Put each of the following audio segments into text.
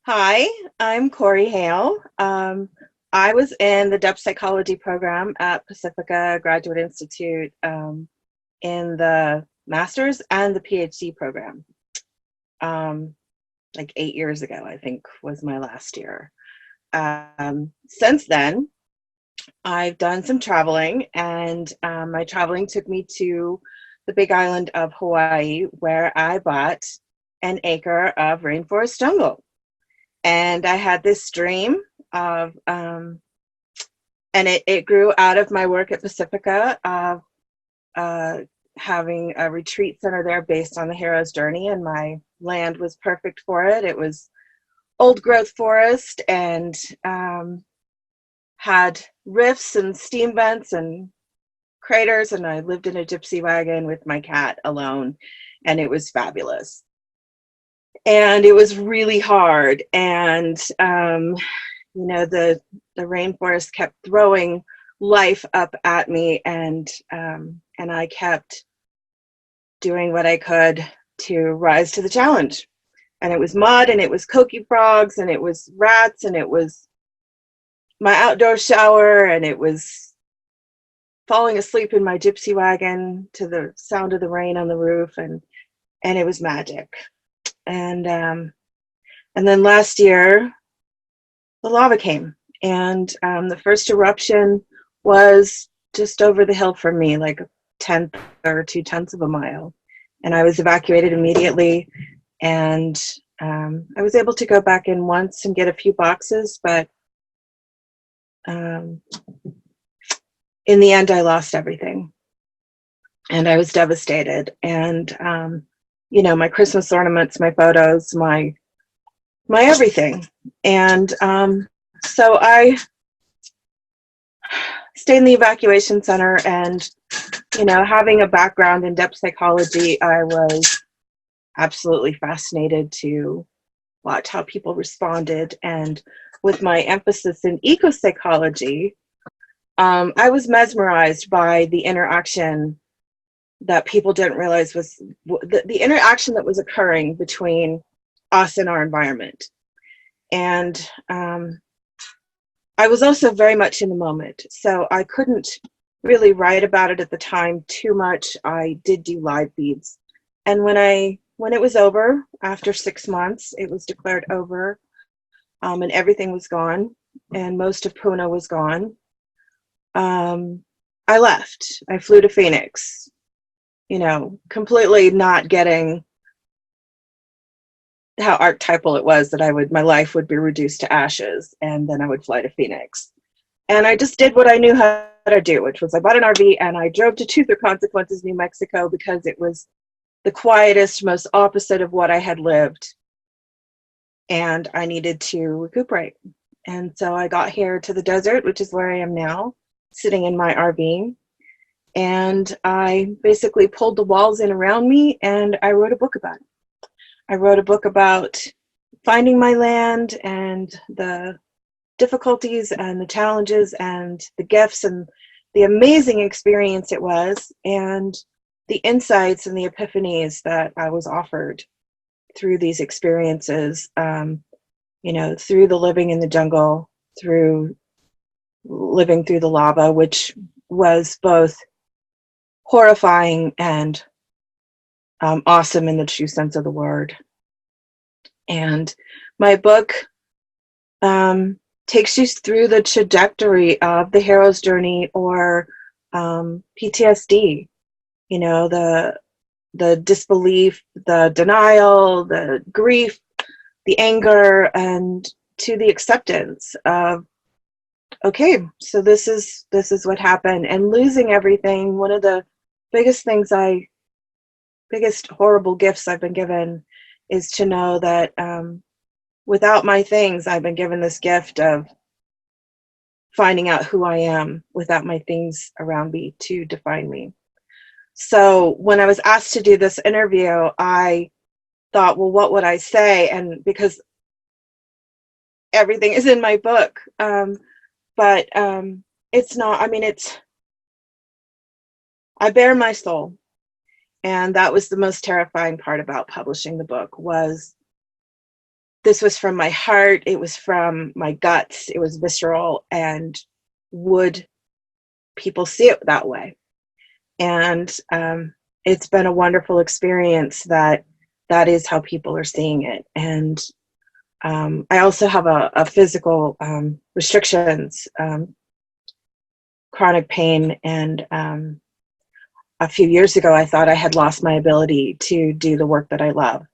Hi, I'm Corey Hale. I was in the depth psychology program at Pacifica Graduate Institute in the master's and the PhD program. Um, like 8 years ago, I think was my last year. Since then, I've done some traveling, and my traveling took me to the big island of Hawaii, where I bought an acre of rainforest jungle. And I had this dream of, and it grew out of my work at Pacifica of uh, having a retreat center there based on the hero's journey, and my land was perfect for it. It was old growth forest and had rifts and steam vents and craters, and I lived in a gypsy wagon with my cat alone, and it was fabulous. And it was really hard, and the rainforest kept throwing life up at me, and I kept doing what I could to rise to the challenge. And it was mud, and it was coqui frogs, and it was rats, and it was my outdoor shower, and it was falling asleep in my gypsy wagon to the sound of the rain on the roof, and it was magic. And then last year the lava came, and the first eruption was just over the hill from me, like a tenth or 2/10 of a mile, and I was evacuated immediately. And I was able to go back in once and get a few boxes, but um, in the end I lost everything, and I was devastated. And my Christmas ornaments, my photos, my everything. And so I stayed in the evacuation center, and having a background in depth psychology, I was absolutely fascinated to watch how people responded. And with my emphasis in eco psychology, I was mesmerized by the interaction that people didn't realize was the interaction that was occurring between us and our environment. And I was also very much in the moment, so I couldn't really write about it at the time too much. I did do live feeds, and when it was over, after 6 months, it was declared over, and everything was gone, and most of Puna was gone. I left. I flew to Phoenix, completely not getting how archetypal it was that my life would be reduced to ashes, and then I would fly to Phoenix. And I just did what I knew how to do, which was I bought an RV and I drove to Truth or Consequences, New Mexico, because it was the quietest, most opposite of what I had lived, and I needed to recuperate. And so I got here to the desert, which is where I am now, sitting in my RV, and I basically pulled the walls in around me, and I wrote a book about it. I wrote a book about finding my land and the difficulties and the challenges and the gifts and the amazing experience it was, and the insights and the epiphanies that I was offered through these experiences, through the living in the jungle, through living through the lava, which was both horrifying and awesome in the true sense of the word. And my book takes you through the trajectory of the hero's journey, or PTSD, the disbelief, the denial, the grief, the anger, and to the acceptance of, okay, so this is what happened. And losing everything, one of the biggest horrible gifts I've been given is to know that without my things, I've been given this gift of finding out who I am without my things around me to define me. So when I was asked to do this interview, I thought, well, what would I say? And because everything is in my book, but it's not, I bare my soul. And that was the most terrifying part about publishing the book, was this was from my heart. It was from my guts. It was visceral. And would people see it that way? And it's been a wonderful experience that is how people are seeing it. And I also have a physical restrictions, chronic pain. And a few years ago, I thought I had lost my ability to do the work that I love.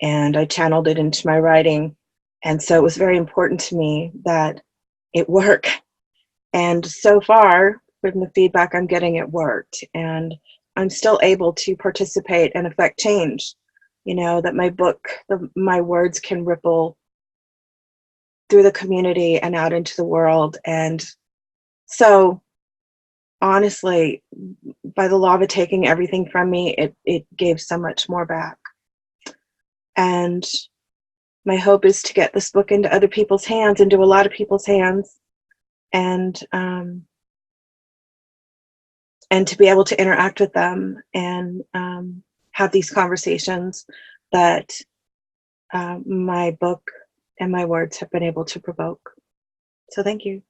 And I channeled it into my writing. And so it was very important to me that it work. And so far, from the feedback I'm getting, it worked. And I'm still able to participate and affect change. You know, that my book, my words can ripple through the community and out into the world. And so, honestly, by the law of it taking everything from me, it gave so much more back. And my hope is to get this book into other people's hands, into a lot of people's hands, and to be able to interact with them and have these conversations that my book and my words have been able to provoke. So thank you.